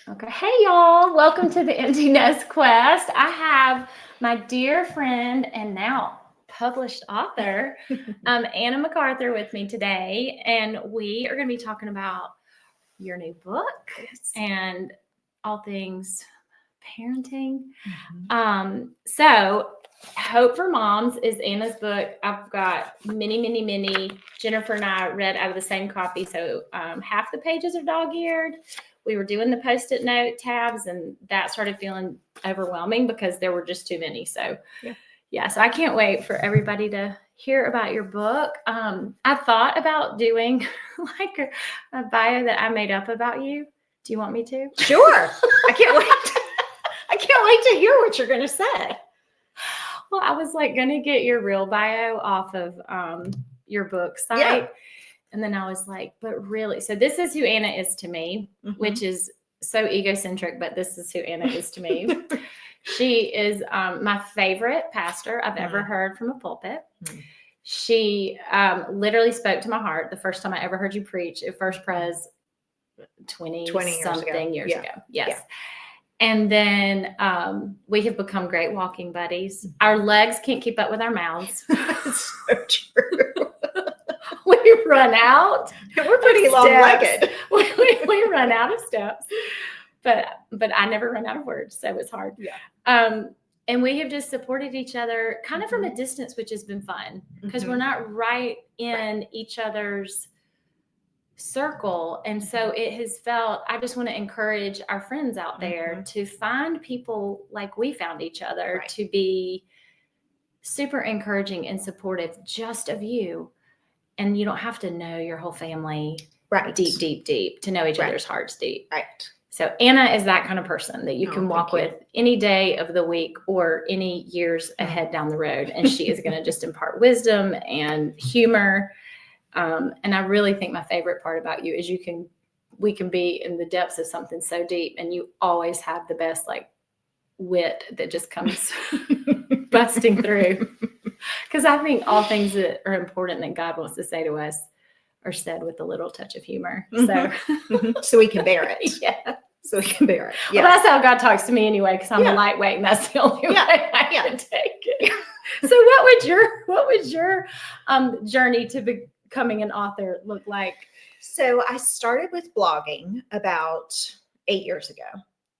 Okay. Hey, y'all. Welcome to the Empty Nest Quest. I have my dear friend and now published author, Anna McArthur, with me today. And we are going to be talking about your new book and all things parenting. So, Hope for Moms is Anna's book. I've got many. Jennifer and I read out of the same copy. So, half the pages are dog-eared. We were doing the Post-it note tabs, and that started feeling overwhelming because there were just too many. So, so I can't wait for everybody to hear about your book. I thought about doing like a bio that I made up about you. Do you want me to? Sure. I can't wait. I can't wait to hear what you're going to say. Well, I was like going to get your real bio off of your book site. Yeah. And then I was like, but really? So this is who Anna is to me, which is so egocentric, but this is who Anna is to me. She is my favorite pastor I've ever heard from a pulpit. She literally spoke to my heart the first time I ever heard you preach at First Pres 20 something years ago. Yes. Yeah. And then we have become great walking buddies. Our legs can't keep up with our mouths. That's so true. We run out. We're pretty long-legged. We run out of steps. But I never run out of words, so it's hard. Yeah. And we have just supported each other kind of from a distance, which has been fun because we're not right in each other's circle. And so it has felt, I just want to encourage our friends out there to find people like we found each other, to be super encouraging and supportive just of you. And you don't have to know your whole family deep to know each other's hearts deep. Right. So Anna is that kind of person that you can walk with any day of the week or any years ahead down the road. And she is going to just impart wisdom and humor. And I really think my favorite part about you is we can be in the depths of something so deep, and you always have the best like wit that just comes busting through. Because I think all things that are important that God wants to say to us are said with a little touch of humor. So we can bear it. Yeah. So we can bear it. Yeah. Well, that's how God talks to me anyway, because I'm a lightweight, and that's the only way I can take it. So what would your journey to becoming an author look like? So I started with blogging about 8 years ago.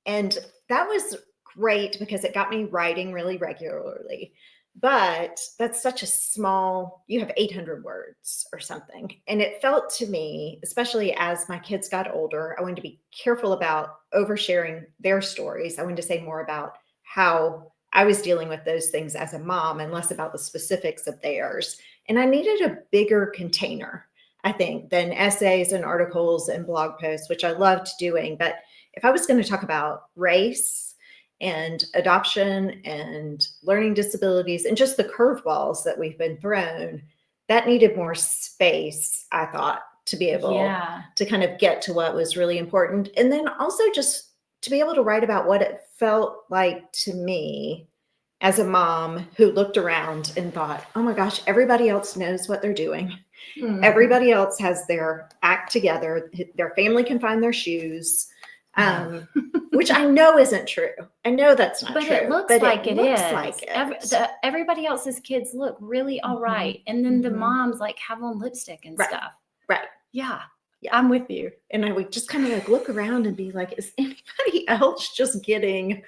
And that was great because it got me writing really regularly. But that's such a small, you have 800 words or something. And it felt to me, especially as my kids got older, I wanted to be careful about oversharing their stories. I wanted to say more about how I was dealing with those things as a mom and less about the specifics of theirs. And I needed a bigger container, I think, than essays and articles and blog posts, which I loved doing. But if I was going to talk about race and adoption and learning disabilities and just the curveballs that we've been thrown, that needed more space, I thought, to be able to kind of get to what was really important. And then also just to be able to write about what it felt like to me as a mom who looked around and thought, oh my gosh, everybody else knows what they're doing. Everybody else has their act together. Their family can find their shoes. Which I know isn't true. I know that's not true. But it looks like it is. Everybody else's kids look really all right. And then the moms like have on lipstick and stuff. Right. Yeah. I'm with you. And I would just kind of like look around and be like, is anybody else just getting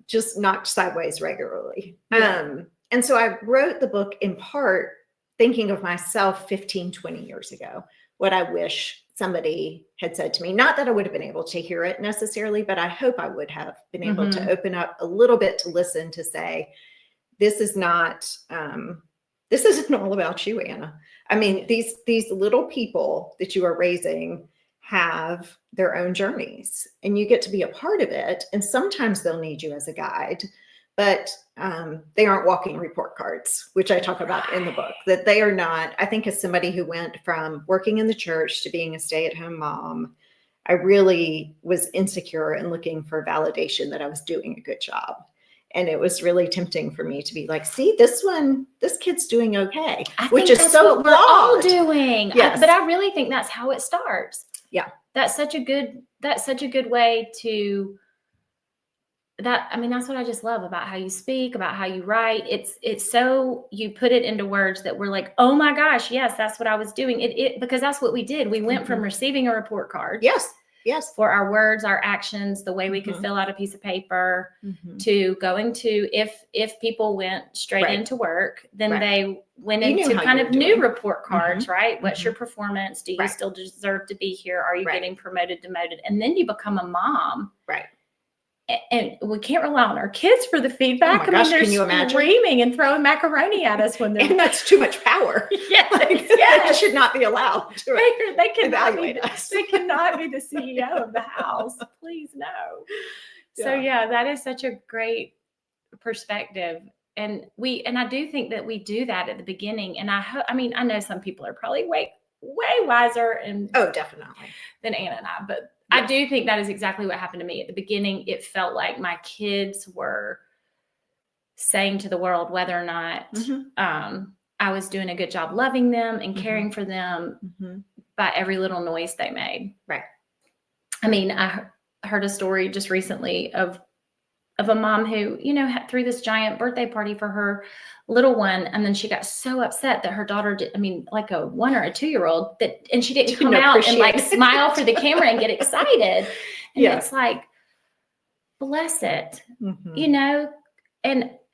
just knocked sideways regularly? And so I wrote the book in part thinking of myself 15, 20 years ago, what I wish somebody had said to me. Not that I would have been able to hear it necessarily, but I hope I would have been able to open up a little bit to listen, to say, this isn't all about you, Anna. I mean, these little people that you are raising have their own journeys, and you get to be a part of it. And sometimes they'll need you as a guide, but they aren't walking report cards, which I talk about in the book, that they are not. I think as somebody who went from working in the church to being a stay-at-home mom, I really was insecure and looking for validation that I was doing a good job. And it was really tempting for me to be like, see, this kid's doing okay, which is so what we're all doing. Yes. But I really think that's how it starts. Yeah. That's such a good that's such a good way to that's what I just love about how you speak, about how you write. It's so you put it into words that we're like, oh my gosh, yes, that's what I was doing. Because that's what we did. We went from receiving a report card. Yes. For our words, our actions, the way we could fill out a piece of paper, to going to, if people went straight into work, then they went into kind of new report cards, right? What's your performance? Do you still deserve to be here? Are you getting promoted, demoted? And then you become a mom. Right. And we can't rely on our kids for the feedback. Oh my gosh, can you imagine? Screaming and throwing macaroni at us when they're and that's too much power. That should not be allowed to they evaluate us. They cannot be the CEO of the house. Please no. So that is such a great perspective. And I do think that we do that at the beginning. And I know some people are probably way wiser and definitely than Anna and I, but I do think that is exactly what happened to me. At the beginning, it felt like my kids were saying to the world whether or not I was doing a good job loving them and caring for them by every little noise they made. Right. I mean, I heard a story just recently of a mom who, threw this giant birthday party for her little one. And then she got so upset that her daughter like a 1 or a 2-year-old and she didn't come out and like smile for the camera and get excited. And it's like, bless it,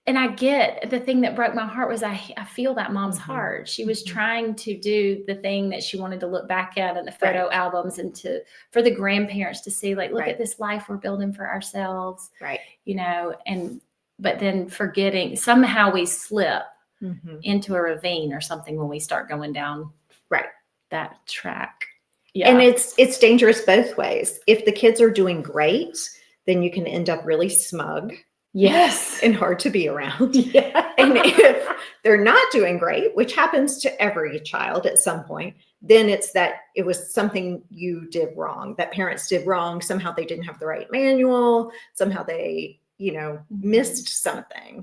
and I get the thing that broke my heart was I feel that mom's heart. She was trying to do the thing that she wanted to look back at in the photo albums and for the grandparents to see, like, look at this life we're building for ourselves. Right. But then forgetting, somehow we slip into a ravine or something when we start going down that track. Yeah. And it's dangerous both ways. If the kids are doing great, then you can end up really smug. Yes. And hard to be around. Yeah. And if they're not doing great, which happens to every child at some point, then it's that it was something you did wrong, that parents did wrong. Somehow they didn't have the right manual. Somehow they, missed something.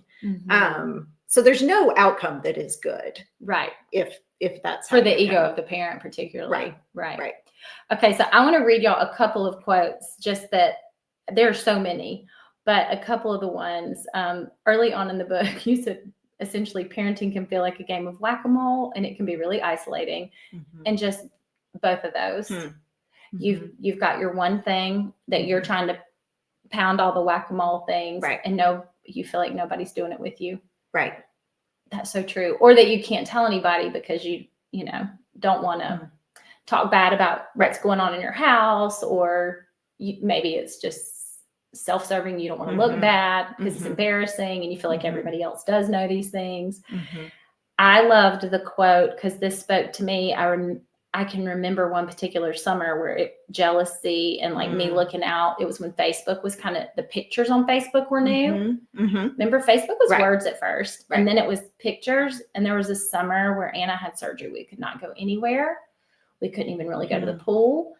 So there's no outcome that is good. Right. If that's for the ego of the parent, particularly. Right. Okay. So I want to read y'all a couple of quotes, just that there are so many. But a couple of the ones early on in the book, you said essentially parenting can feel like a game of whack-a-mole, and it can be really isolating. And just both of those, you've got your one thing that you're trying to pound all the whack-a-mole things, and you feel like nobody's doing it with you. Right. That's so true. Or that you can't tell anybody because you don't want to talk bad about what's going on in your house, or maybe it's just self-serving. You don't want to look bad because it's embarrassing and you feel like everybody else does know these things. I loved the quote because this spoke to me. I can remember one particular summer where jealousy and like me looking out. It was when Facebook was kind of, the pictures on Facebook were new. Remember, Facebook was words at first, and then it was pictures. And there was a summer where Anna had surgery. We could not go anywhere. We couldn't even really go to the pool.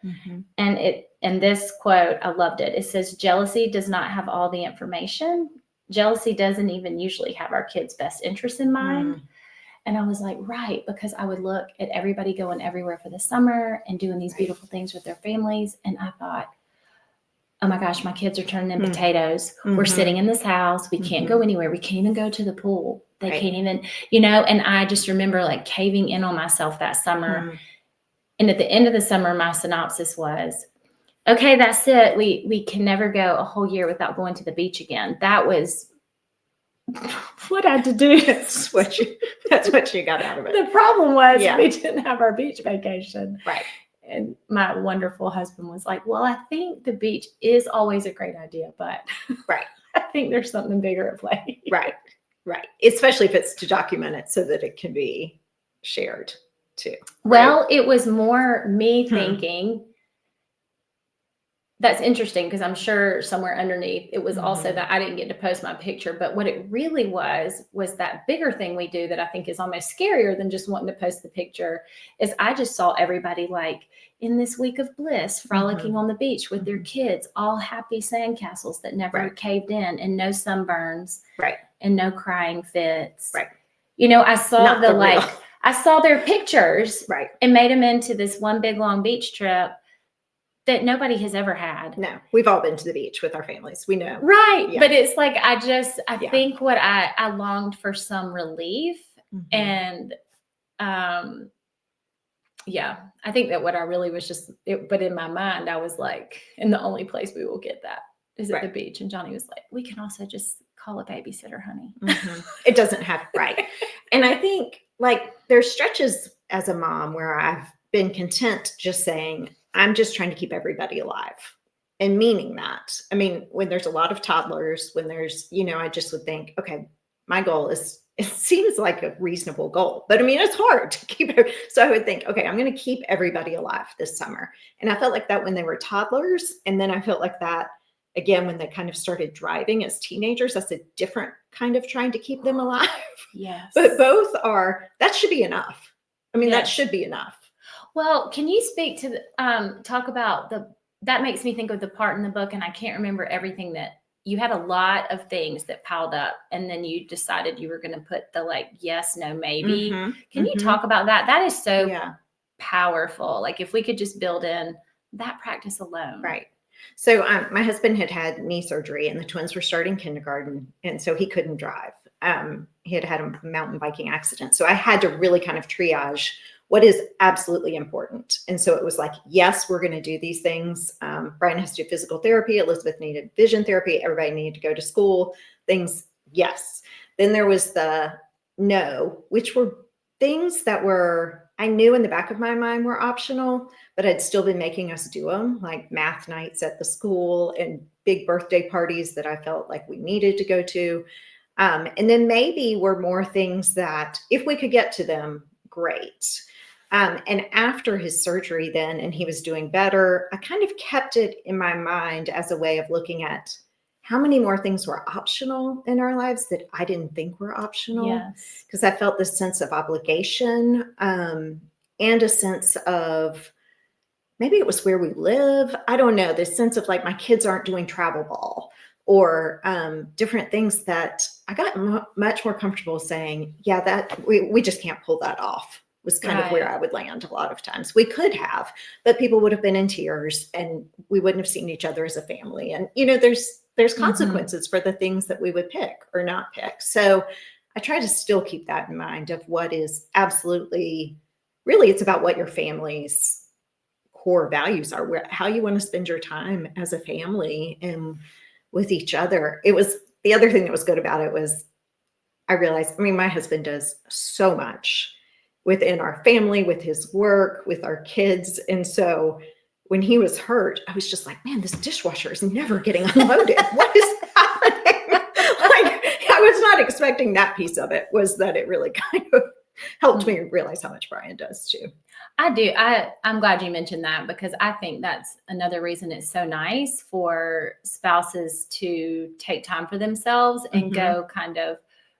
And this quote, I loved it. It says, jealousy does not have all the information. Jealousy doesn't even usually have our kids' best interests in mind. And I was like, right, because I would look at everybody going everywhere for the summer and doing these beautiful things with their families. And I thought, oh my gosh, my kids are turning in potatoes. We're sitting in this house. We can't go anywhere. We can't even go to the pool. They can't even, and I just remember like caving in on myself that summer. And at the end of the summer, my synopsis was, okay, that's it. We can never go a whole year without going to the beach again. That was what I had to do. That's what you got out of it. The problem was we didn't have our beach vacation. Right. And my wonderful husband was like, well, I think the beach is always a great idea, but I think there's something bigger at play. Right. Especially if it's to document it so that it can be shared too. Well, it was more me thinking, that's interesting because I'm sure somewhere underneath it was also that I didn't get to post my picture. But what it really was that bigger thing we do that I think is almost scarier than just wanting to post the picture is I just saw everybody like in this week of bliss, frolicking on the beach with their kids, all happy sandcastles that never caved in, and no sunburns, and no crying fits. I saw I saw their pictures and made them into this one big long beach trip. that nobody has ever had. No, we've all been to the beach with our families. We know. Right. Yeah. But it's like, I Yeah. think what I longed for some relief. And, yeah, I think that what I really was but in my mind, I was like, and the only place we will get that is at the beach. And Johnny was like, we can also just call a babysitter, honey. It doesn't have, right. And I think like there's stretches as a mom where I've been content just saying, I'm just trying to keep everybody alive and meaning that. I mean, when there's a lot of toddlers, when there's, I just would think, okay, my goal is, it seems like a reasonable goal, but I mean, it's hard to keep it. So I would think, okay, I'm going to keep everybody alive this summer. And I felt like that when they were toddlers. And then I felt like that again, when they kind of started driving as teenagers. That's a different kind of trying to keep them alive. Yes. But both are, that should be enough. I mean, that should be enough. Well, can you speak to talk about that makes me think of the part in the book, and I can't remember everything that you had a lot of things that piled up, and then you decided you were going to put the like, yes, no, maybe. Can you talk about that? That is so powerful. Like if we could just build in that practice alone. Right. So my husband had knee surgery and the twins were starting kindergarten. And so he couldn't drive. He had a mountain biking accident. So I had to really kind of triage what is absolutely important. And so it was like, yes, we're going to do these things. Brian has to do physical therapy. Elizabeth needed vision therapy. Everybody needed to go to school. Things, yes. Then there was the no, which were things that were, I knew in the back of my mind were optional, but I'd still been making us do them, like math nights at the school and big birthday parties that I felt like we needed to go to. And then maybe were more things that if we could get to them, great. And after his surgery then, and he was doing better, I kind of kept it in my mind as a way of looking at how many more things were optional in our lives that I didn't think were optional. Yes. Because I felt this sense of obligation and a sense of, maybe it was where we live. I don't know, this sense of like my kids aren't doing travel ball or different things that I got much more comfortable saying, yeah, that we just can't pull that off. Was kind of where I would land a lot of times. We could have, but people would have been in tears and we wouldn't have seen each other as a family. And, there's consequences for the things that we would pick or not pick. So I try to still keep that in mind of what is absolutely, really, it's about what your family's core values are, how you want to spend your time as a family and with each other. It was the other thing that was good about it was I realized, my husband does so much within our family, with his work, with our kids. And so when he was hurt, I was just like, man, this dishwasher is never getting unloaded. What is happening? I was not expecting that piece of it, was that it really kind of helped me realize how much Brian does too. I do. I'm glad you mentioned that, because I think that's another reason it's so nice for spouses to take time for themselves and go kind of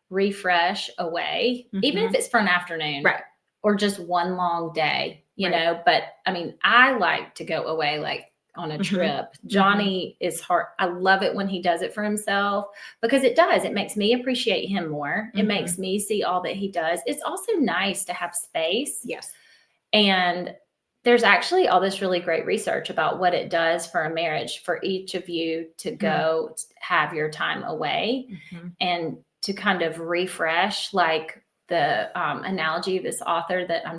refresh away, even if it's for an afternoon. Right. Or just one long day, but I like to go away like on a trip. Johnny is hard. I love it when he does it for himself, because it makes me appreciate him more. It makes me see all that he does. It's also nice to have space. Yes. And there's actually all this really great research about what it does for a marriage, for each of you to go have your time away and to kind of refresh, like the analogy of this author that I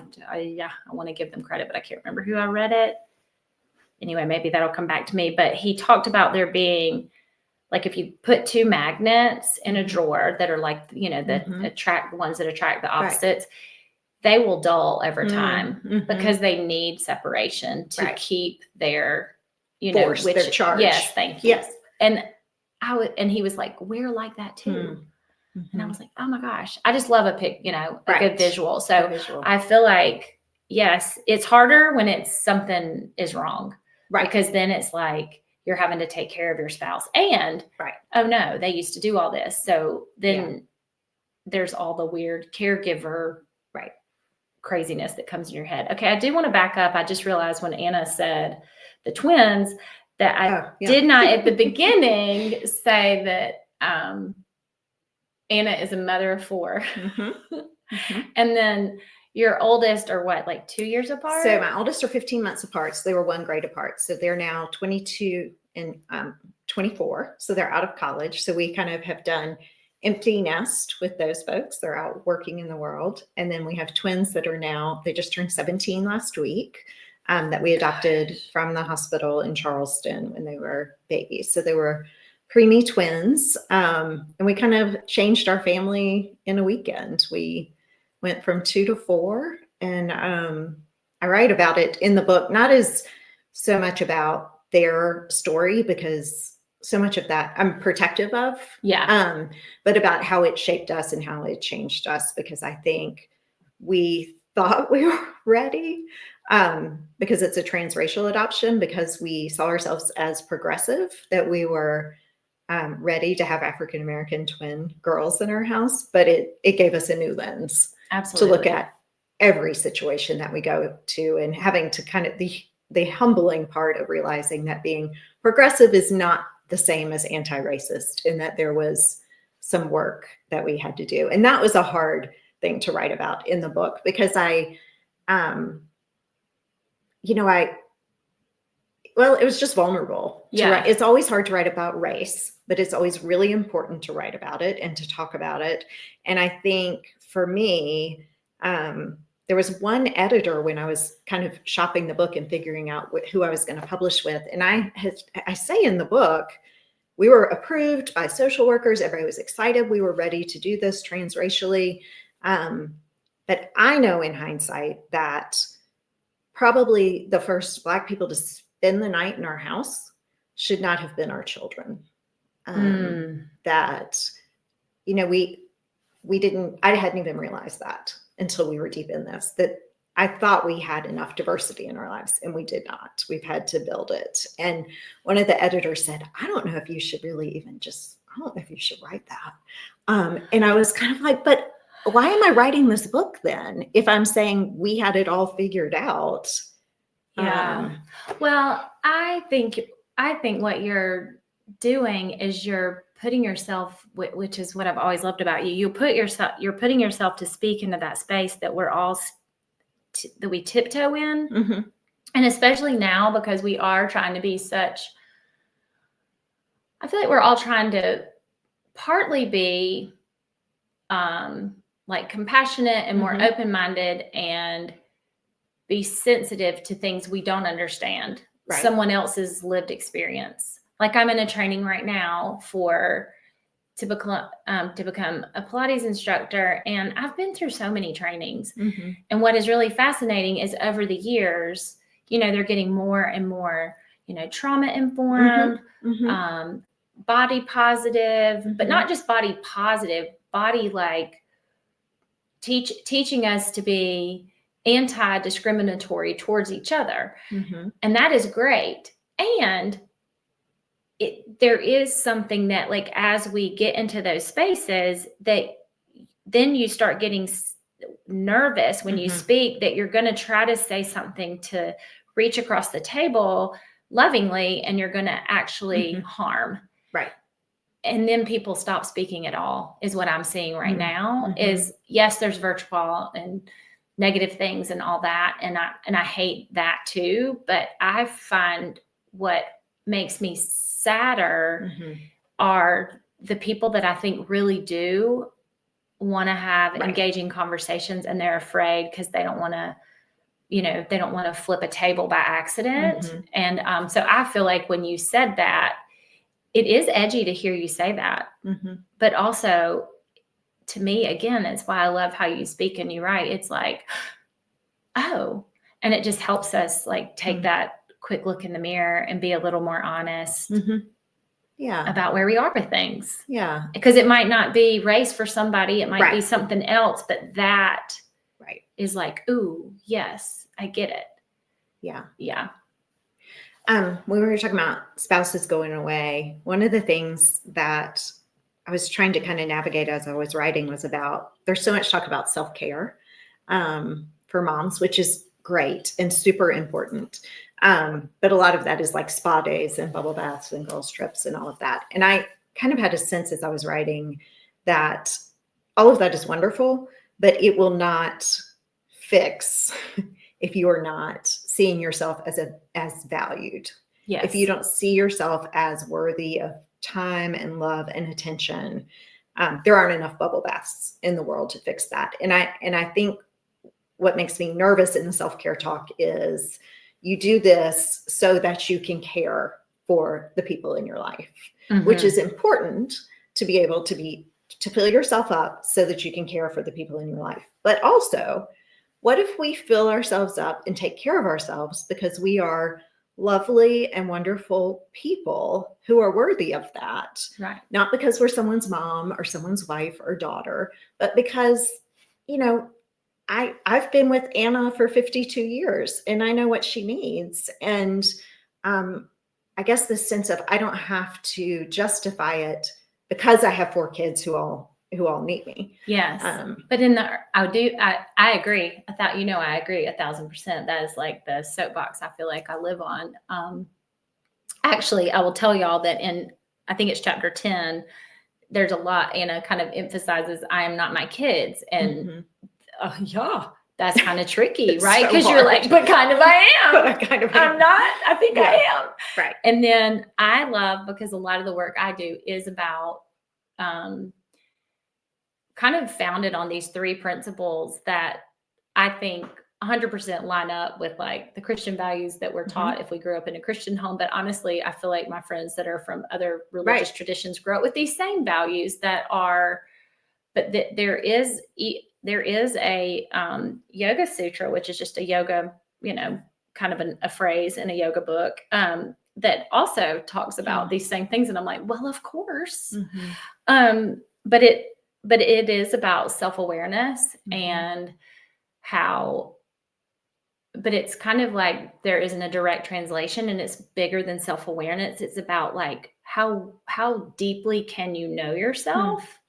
want to give them credit, but I can't remember who I read it. Anyway, maybe that'll come back to me. But he talked about there being, like, if you put two magnets in a drawer that are like, that attract the ones that attract the opposites, they will dull over time because they need separation to keep their, force, their charge. Yes, thank you. Yes. And he was like, we're like that too. And I was like, oh my gosh, I just love a good visual. So I feel like, yes, it's harder when it's something is wrong, because then it's like you're having to take care of your spouse and, oh no, they used to do all this. So then there's all the weird caregiver, craziness that comes in your head. Okay. I do want to back up. I just realized when Anna said the twins that I did not at the beginning say that, Anna is a mother of 4. And then your oldest are what, like 2 years apart? So my oldest are 15 months apart. So they were 1 grade apart. So they're now 22 and 24. So they're out of college. So we kind of have done empty nest with those folks. They're out working in the world. And then we have twins that are now, they just turned 17 last week, that we adopted from the hospital in Charleston when they were babies. So they were preemie twins. And we kind of changed our family in a weekend. We went from 2 to 4. And I write about it in the book, not as so much about their story, because so much of that I'm protective of, but about how it shaped us and how it changed us, because I think we thought we were ready, because it's a transracial adoption, because we saw ourselves as progressive, that we were ready to have African-American twin girls in our house, but it gave us a new lens to look at every situation that we go to, and having to kind of the humbling part of realizing that being progressive is not the same as anti-racist, and that there was some work that we had to do. And that was a hard thing to write about in the book, because it was just vulnerable. It's always hard to write about race, but it's always really important to write about it and to talk about it. And I think for me, there was one editor when I was kind of shopping the book and figuring out who I was going to publish with. And I say in the book, we were approved by social workers. Everybody was excited. We were ready to do this transracially. But I know in hindsight that probably the first Black people to spend the night in our house should not have been our children. That, I hadn't even realized that until we were deep in this, that I thought we had enough diversity in our lives, and we did not. We've had to build it. And one of the editors said, I don't know if you should really I don't know if you should write that. And I was kind of like, but why am I writing this book then, if I'm saying we had it all figured out? Yeah. Well, I think what you're doing is you're putting yourself, which is what I've always loved about you. You're putting yourself to speak into that space that we're all that we tiptoe in. Mm-hmm. And especially now, because we are trying to be I feel like we're all trying to partly be like compassionate and more open-minded, and be sensitive to things we don't understand, someone else's lived experience. Like I'm in a training right now to become a Pilates instructor. And I've been through so many trainings. Mm-hmm. And what is really fascinating is over the years, they're getting more and more, trauma informed, body positive, but not just body positive, body like teaching us to be anti-discriminatory towards each other. Mm-hmm. And that is great. And there is something that, like, as we get into those spaces, that then you start getting nervous when you speak, that you're going to try to say something to reach across the table lovingly, and you're going to actually harm. Right. And then people stop speaking at all, is what I'm seeing right now. Is, yes, there's virtual and negative things and all that. And I hate that too. But I find what makes me sadder are the people that I think really do want to have engaging conversations, and they're afraid because they don't want to, they don't want to flip a table by accident. And so I feel like when you said that, it is edgy to hear you say that, but also to me, again, it's why I love how you speak and you write. It's like, oh, and it just helps us like take that quick look in the mirror and be a little more honest about where we are with things. Yeah. Because it might not be race for somebody. It might be something else, but that is like, ooh, yes, I get it. Yeah. Yeah. When we were talking about spouses going away, one of the things that I was trying to kind of navigate as I was writing was about, there's so much talk about self-care for moms, which is great and super important. But a lot of that is like spa days and bubble baths and girls trips and all of that. And I kind of had a sense as I was writing that all of that is wonderful, but it will not fix if you are not seeing yourself as valued. Yes. If you don't see yourself as worthy of time and love and attention, there aren't enough bubble baths in the world to fix that. And I think what makes me nervous in the self-care talk is you do this so that you can care for the people in your life, which is important to be able to fill yourself up so that you can care for the people in your life. But also, what if we fill ourselves up and take care of ourselves because we are lovely and wonderful people who are worthy of that? Right. Not because we're someone's mom or someone's wife or daughter, but because, I've been with Anna for 52 years and I know what she needs. And I guess this sense of I don't have to justify it because I have 4 kids who all need me. Yes. But I agree. I agree 1,000%. That is like the soapbox I feel like I live on. Actually, I will tell y'all that I think it's chapter 10, there's a lot, Anna kind of emphasizes, I am not my kids. And yeah, that's kind of tricky, right? Because you're like, but kind of I am. But I kind of am. I'm not. I think I am. Right. And then I love, because a lot of the work I do is about kind of founded on these 3 principles that I think 100% line up with like the Christian values that we're taught if we grew up in a Christian home. But honestly, I feel like my friends that are from other religious traditions grow up with these same values but there is a yoga sutra, which is just a yoga, kind of a phrase in a yoga book that also talks about these same things. And I'm like, well, of course. But it is about self-awareness and but it's kind of like there isn't a direct translation, and it's bigger than self-awareness. It's about like how deeply can you know yourself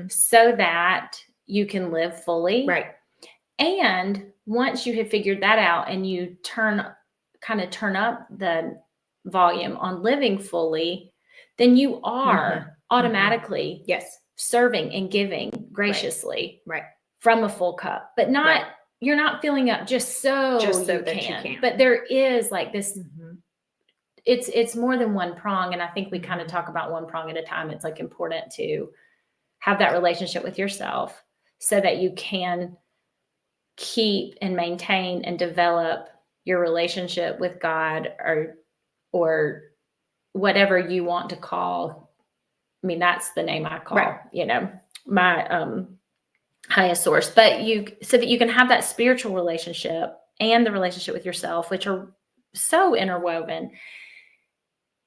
so that you can live fully. Right. And once you have figured that out and you turn up the volume on living fully, then you are automatically serving and giving graciously from a full cup, but not, you're not filling up just so that you can. But there is like this, it's more than one prong. And I think we kind of talk about one prong at a time. It's like important to have that relationship with yourself so that you can keep and maintain and develop your relationship with God or whatever you want to call. I mean, that's the name I call, my highest source, but so that you can have that spiritual relationship and the relationship with yourself, which are so interwoven,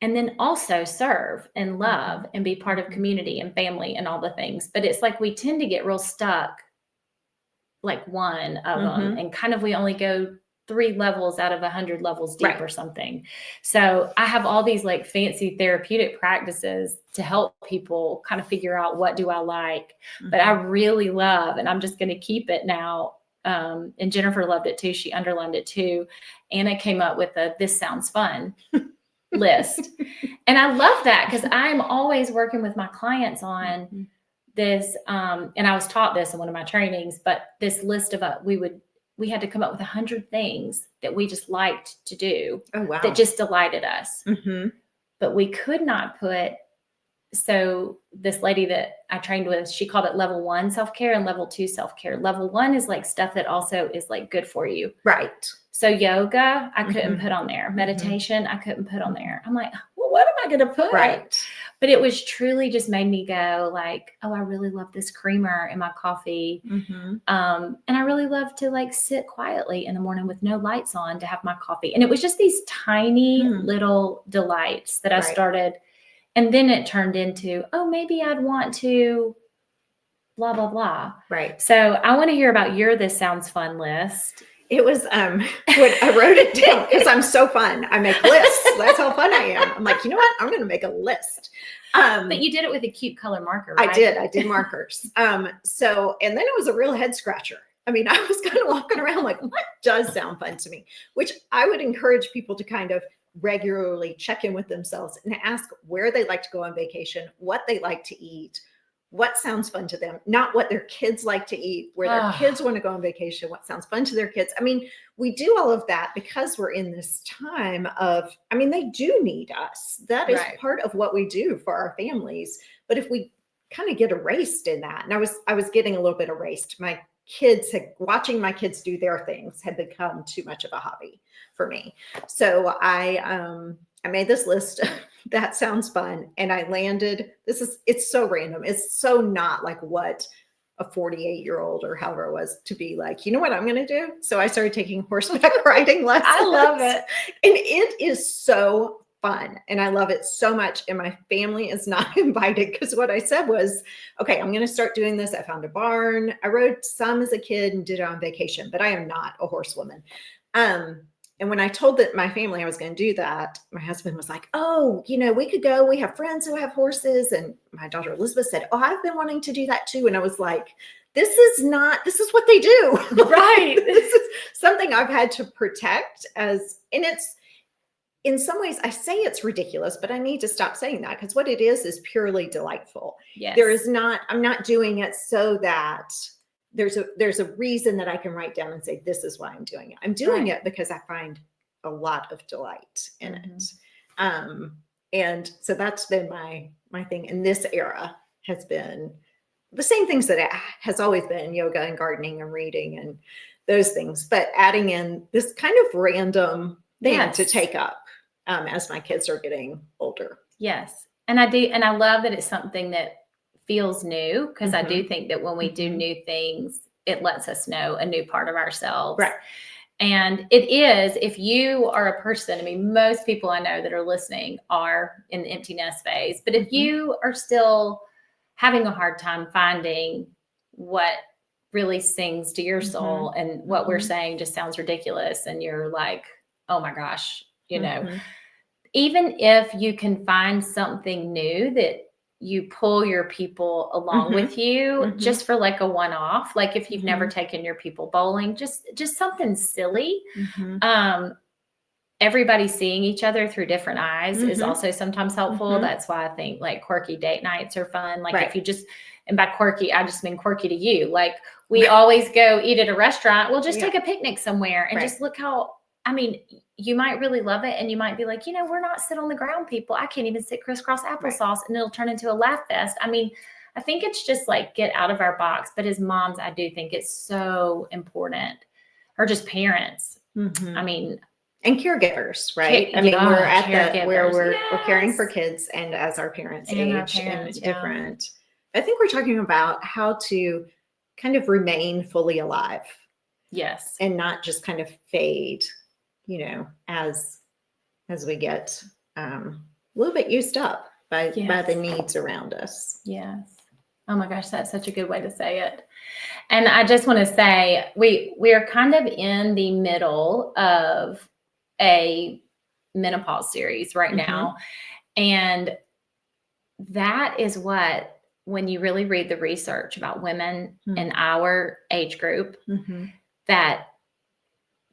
and then also serve and love and be part of community and family and all the things. But it's like we tend to get real stuck like one of them, and kind of we only go 3 levels out of 100 levels deep or something. So I have all these like fancy therapeutic practices to help people kind of figure out what do I like, but I really love, and I'm just going to keep it now. And Jennifer loved it too. She underlined it too. Anna came up with this sounds fun list. And I love that because I'm always working with my clients on this. And I was taught this in one of my trainings, but this list of we had to come up with 100 things that we just liked to do that just delighted us. But we could not put, so this lady that I trained with, she called it level 1 self-care and level 2 self-care. Level 1 is like stuff that also is like good for you. Right. So yoga, I couldn't put on there. Meditation, I couldn't put on there. I'm like, well, what am I going to put? Right. But it was truly just made me go like, oh, I really love this creamer in my coffee. And I really love to like sit quietly in the morning with no lights on to have my coffee. And it was just these tiny little delights that I started. And then it turned into, oh, maybe I'd want to blah, blah, blah. Right. So I want to hear about your This Sounds Fun list. It was, when I wrote it down because I'm so fun. I make lists. That's how fun I am. I'm like, you know what? I'm going to make a list. But you did it with a cute color marker, right? I did markers. And then it was a real head scratcher. I mean, I was kind of walking around like, what does sound fun to me? Which I would encourage people to kind of regularly check in with themselves and ask where they like to go on vacation, what they like to eat, what sounds fun to them, not what their kids like to eat, where their kids want to go on vacation, what sounds fun to their kids. I mean, we do all of that because we're in this time of, I mean, they do need us. That is part of what we do for our families. But if we kind of get erased in that, and I was getting a little bit erased. Watching my kids do their things had become too much of a hobby for me. So I made this list. That sounds fun. And I landed, it's so random. It's so not like what a 48-year-old or however it was to be like, you know what I'm going to do? So I started taking horseback riding lessons. I love it. And it is so fun. And I love it so much. And my family is not invited because what I said was, okay, I'm going to start doing this. I found a barn. I rode some as a kid and did it on vacation, but I am not a horsewoman. And when I told my family I was going to do that, my husband was like, oh, we could go. We have friends who have horses. And my daughter Elizabeth said, oh, I've been wanting to do that too. And I was like, this is what they do. Right. This is something I've had to protect and it's, in some ways I say it's ridiculous, but I need to stop saying that because what it is purely delightful. Yes. I'm not doing it so that there's a reason that I can write down and say, this is why I'm doing it. I'm doing it because I find a lot of delight in it. And so that's been my thing. And this era has been the same things that it has always been, yoga and gardening and reading and those things, but adding in this kind of random thing to take up as my kids are getting older. Yes. And I do. And I love that it's something that feels new because I do think that when we do new things, it lets us know a new part of ourselves. Right. And it is, if you are a person, I mean, most people I know that are listening are in the empty nest phase, but if you are still having a hard time finding what really sings to your soul and what we're saying just sounds ridiculous and you're like, oh my gosh, even if you can find something new that you pull your people along with you just for like a one-off, like if you've never taken your people bowling, just something silly. Everybody seeing each other through different eyes is also sometimes helpful. That's why I think like quirky date nights are fun. Like if you just, and by quirky, I just mean quirky to you. Like we always go eat at a restaurant. We'll just take a picnic somewhere and just look how, I mean, you might really love it. And you might be like, we're not sit on the ground people. I can't even sit crisscross applesauce and it'll turn into a laugh fest. I mean, I think it's just like get out of our box. But as moms, I do think it's so important, or just parents. I mean, and caregivers, right? I mean, we're at that where we're caring for kids and as our parents age and different. I think we're talking about how to kind of remain fully alive. Yes. And not just kind of fade, as we get a little bit used up by the needs around us. Yes. Oh my gosh, that's such a good way to say it. And I just want to say we are kind of in the middle of a menopause series right now. And that is what, when you really read the research about women in our age group, that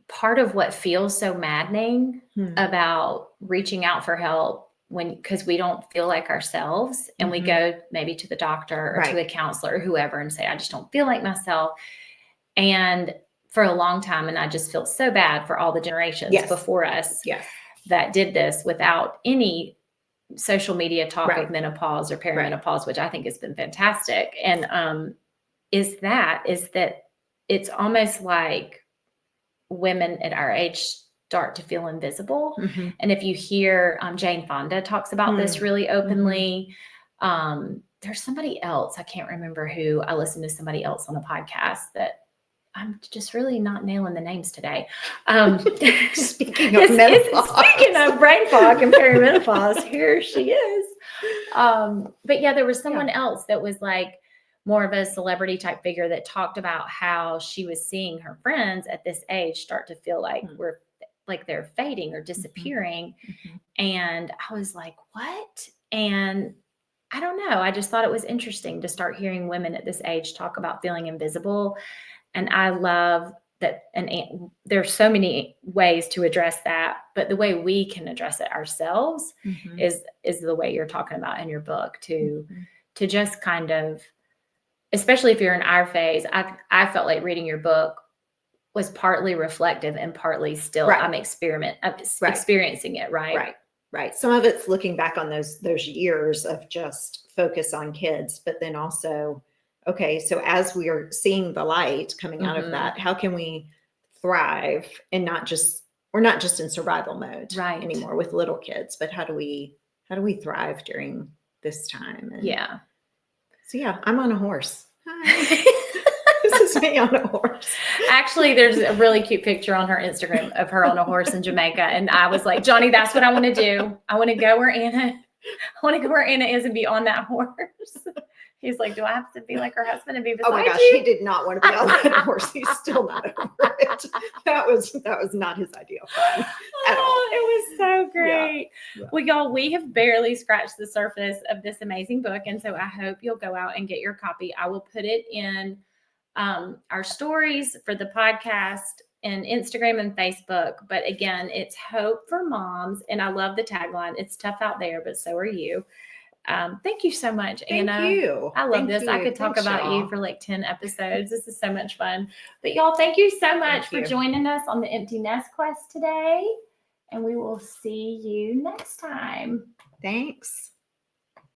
part of what feels so maddening about reaching out for help because we don't feel like ourselves and we go maybe to the doctor or to a counselor or whoever and say, I just don't feel like myself. And for a long time, and I just feel so bad for all the generations before us that did this without any social media talk of menopause or perimenopause, which I think has been fantastic. And is that it's almost like women at our age start to feel invisible. And if you hear Jane Fonda talks about this really openly, there's somebody else, I can't remember who, I listened to somebody else on a podcast that I'm just really not nailing the names today. Speaking of menopause. Speaking of brain fog and perimenopause, here she is. But yeah, there was someone else that was like more of a celebrity type figure that talked about how she was seeing her friends at this age start to feel like they're fading or disappearing. And I was like, what? And I don't know. I just thought it was interesting to start hearing women at this age talk about feeling invisible. And I love that. And there's so many ways to address that, but the way we can address it ourselves is the way you're talking about in your book, to to just kind of, especially if you're in our phase, I felt like reading your book was partly reflective and partly still I'm experiencing it, right? Right. Some of it's looking back on those years of just focus on kids, but then also, okay, so as we are seeing the light coming out of that, how can we thrive and we're not just in survival mode anymore with little kids, but how do we thrive during this time? And so I'm on a horse. Hi. This is me on a horse. Actually, there's a really cute picture on her Instagram of her on a horse in Jamaica. And I was like, Johnny, that's what I want to do. I want to go where Anna is and be on that horse. He's like, do I have to be like her husband and be beside you? Oh my gosh, he did not want to be on that horse. He's still not over it. That was not his idea of fun at all. It was so great. Yeah. Well, y'all, we have barely scratched the surface of this amazing book. And so I hope you'll go out and get your copy. I will put it in our stories for the podcast and Instagram and Facebook. But again, it's Hope for Moms. And I love the tagline. It's tough out there, but so are you. Thank you so much, Anna. Thank you. I love this. I could talk about you for like 10 episodes. This is so much fun. But y'all, thank you so much for joining us on the Empty Nest Quest today. And we will see you next time. Thanks.